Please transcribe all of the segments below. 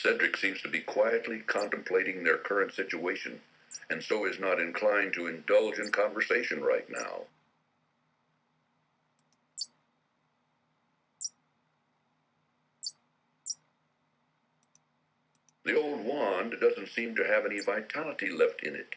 Cedric seems to be quietly contemplating their current situation, and so is not inclined to indulge in conversation right now. The old wand doesn't seem to have any vitality left in it.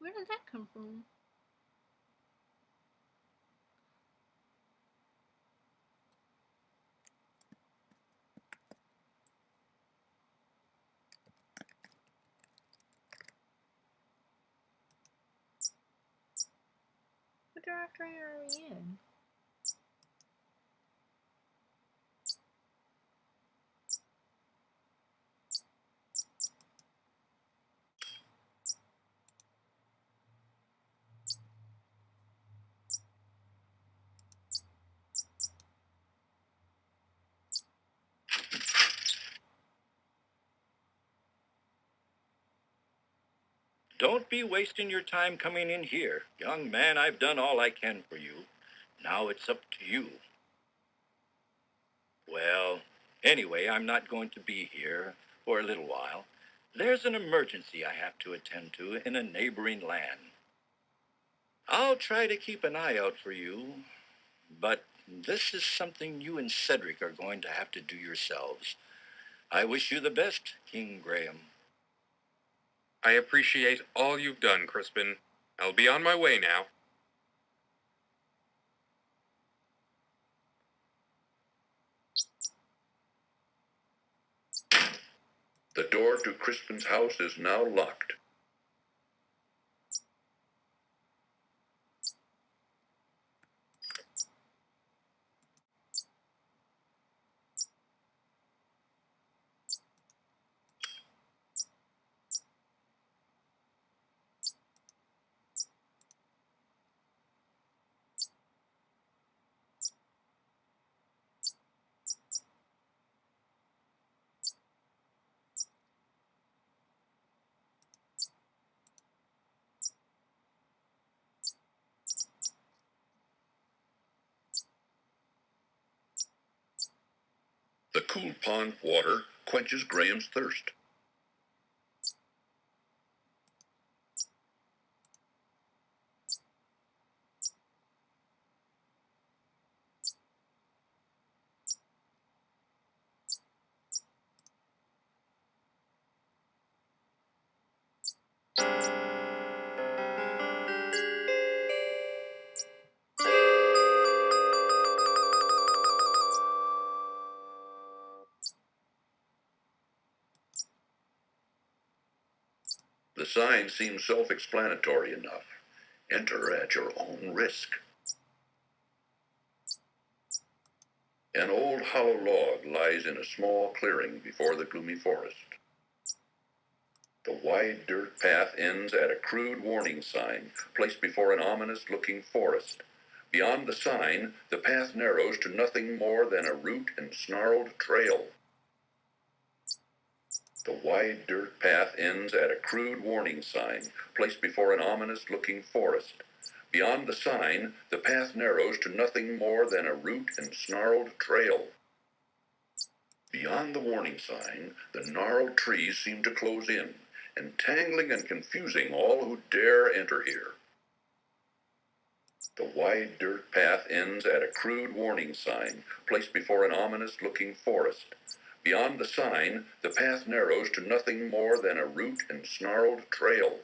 Where did that come from? What directory are we in? Don't be wasting your time coming in here. Young man, I've done all I can for you. Now it's up to you. Well, anyway, I'm not going to be here for a little while. There's an emergency I have to attend to in a neighboring land. I'll try to keep an eye out for you, but this is something you and Cedric are going to have to do yourselves. I wish you the best, King Graham. I appreciate all you've done, Crispin. I'll be on my way now. The door to Crispin's house is now locked. The cool pond water quenches Graham's thirst. The sign seems self-explanatory enough. Enter at your own risk. An old hollow log lies in a small clearing before the gloomy forest. The wide dirt path ends at a crude warning sign placed before an ominous-looking forest. Beyond the sign, the path narrows to nothing more than a root and snarled trail. The wide dirt path ends at a crude warning sign placed before an ominous-looking forest. Beyond the sign, the path narrows to nothing more than a root and snarled trail. Beyond the warning sign, the gnarled trees seem to close in, entangling and confusing all who dare enter here. The wide dirt path ends at a crude warning sign placed before an ominous-looking forest. Beyond the sign, the path narrows to nothing more than a root and snarled trail.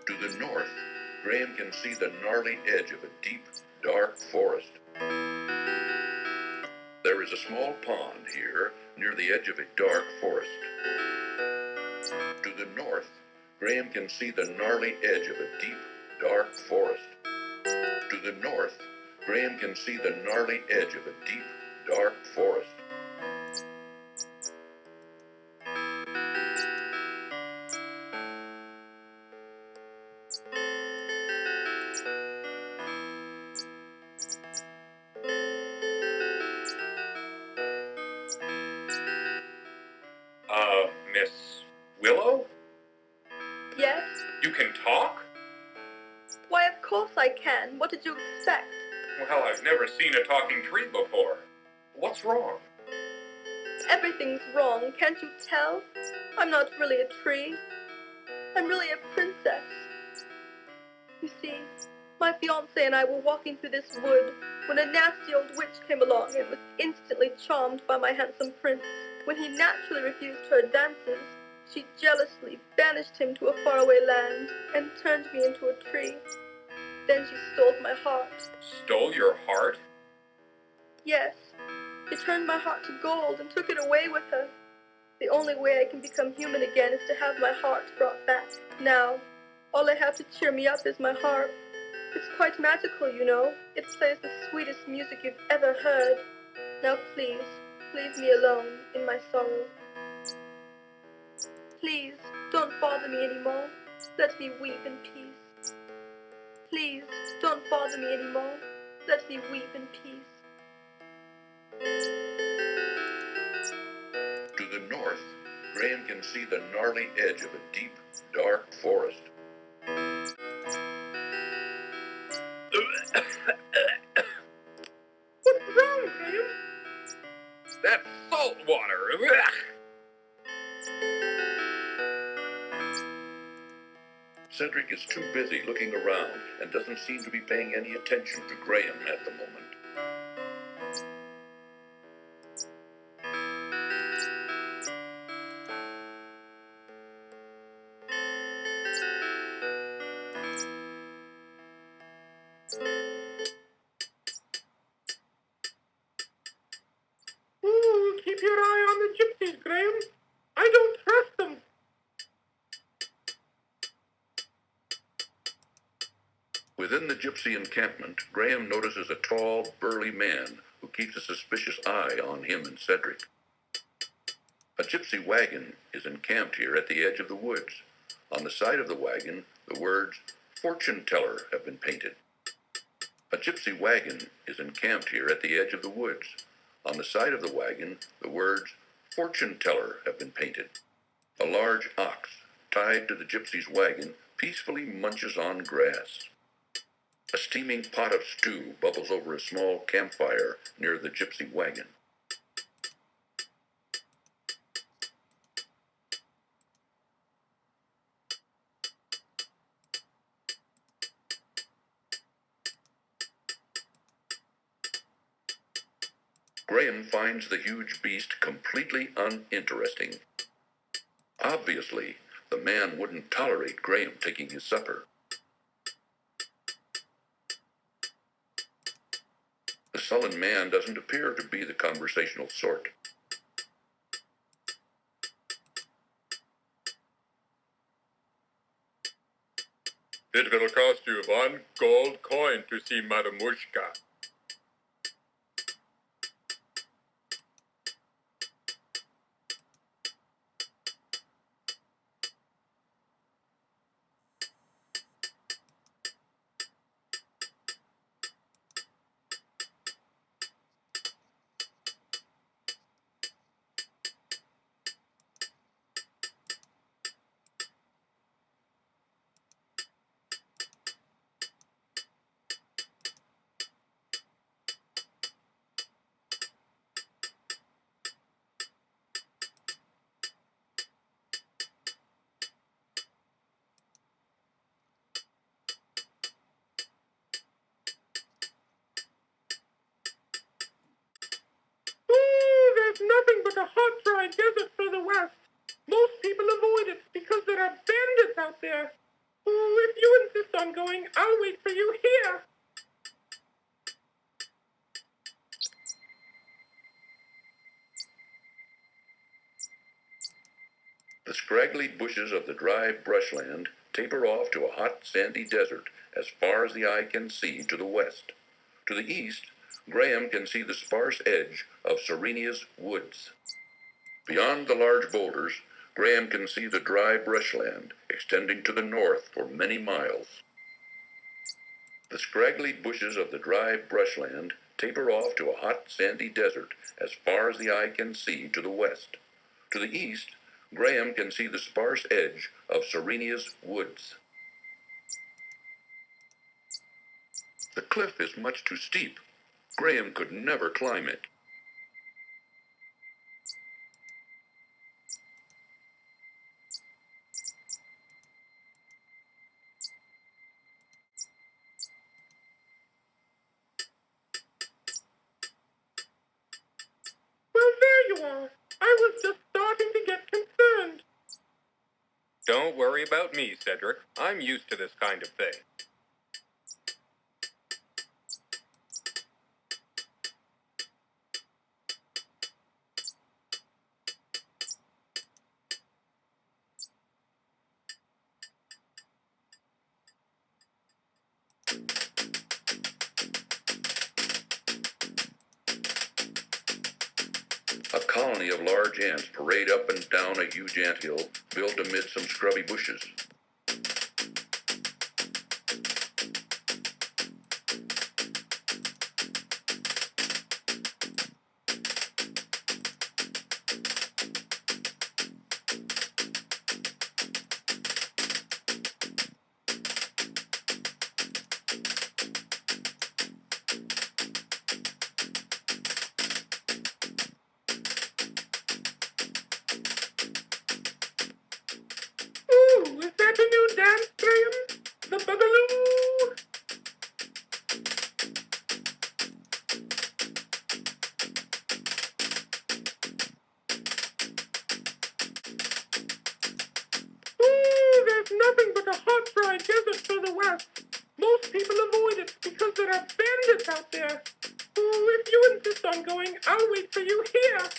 To the north, Graham can see the gnarly edge of a deep, dark forest. There is a small pond here, near the edge of a dark forest. To the north, Graham can see the gnarly edge of a deep, dark forest. To the north, Graham can see the gnarly edge of a deep, dark forest. Miss Willow? Yes? You can talk? Why, of course I can. What did you expect? Well, I've never seen a talking tree before. What's wrong? Everything's wrong, can't you tell? I'm not really a tree. I'm really a princess. You see, my fiancé and I were walking through this wood when a nasty old witch came along and was instantly charmed by my handsome prince. When he naturally refused her advances, she jealously banished him to a faraway land and turned me into a tree. Then she stole my heart. Stole your heart? Yes, she turned my heart to gold and took it away with her. The only way I can become human again is to have my heart brought back. Now, all I have to cheer me up is my harp. It's quite magical, you know. It plays the sweetest music you've ever heard. Now please, leave me alone in my sorrow. Please, don't bother me anymore. Let me weep in peace. Please, don't bother me anymore. Let me weep in peace. To the north, Graham can see the gnarly edge of a deep, dark forest. What's wrong, Graham? That salt water. Cedric is too busy looking around and doesn't seem to be paying any attention to Graham at the moment. Keep your eye on the gypsies, Graham. I don't trust them. Within the gypsy encampment, Graham notices a tall, burly man who keeps a suspicious eye on him and Cedric. A gypsy wagon is encamped here at the edge of the woods. On the side of the wagon, the words, "Fortune Teller," have been painted. A gypsy wagon is encamped here at the edge of the woods. On the side of the wagon, the words, "Fortune Teller," have been painted. A large ox, tied to the gypsy's wagon, peacefully munches on grass. A steaming pot of stew bubbles over a small campfire near the gypsy wagon. Graham finds the huge beast completely uninteresting. Obviously, the man wouldn't tolerate Graham taking his supper. The sullen man doesn't appear to be the conversational sort. It will cost you 1 gold coin to see Madamushka. There's nothing but a hot, dry desert for the West. Most people avoid it because there are bandits out there. Oh, if you insist on going, I'll wait for you here. The scraggly bushes of the dry brushland taper off to a hot, sandy desert as far as the eye can see to the west. To the east, Graham can see the sparse edge of Serenia's woods. Beyond the large boulders, Graham can see the dry brushland extending to the north for many miles. The scraggly bushes of the dry brushland taper off to a hot, sandy desert as far as the eye can see to the west. To the east, Graham can see the sparse edge of Serenia's woods. The cliff is much too steep. Graham could never climb it. Well, there you are. I was just starting to get concerned. Don't worry about me, Cedric. I'm used to this kind of thing. A colony of large ants parade up and down a huge anthill built amid some scrubby bushes. Ooh, is that a new dance, Graham? The Boogaloo? Ooh, there's nothing but a hot, dry desert for the West. Most people avoid it because there are bandits out there. Oh, if you insist on going, I'll wait for you here.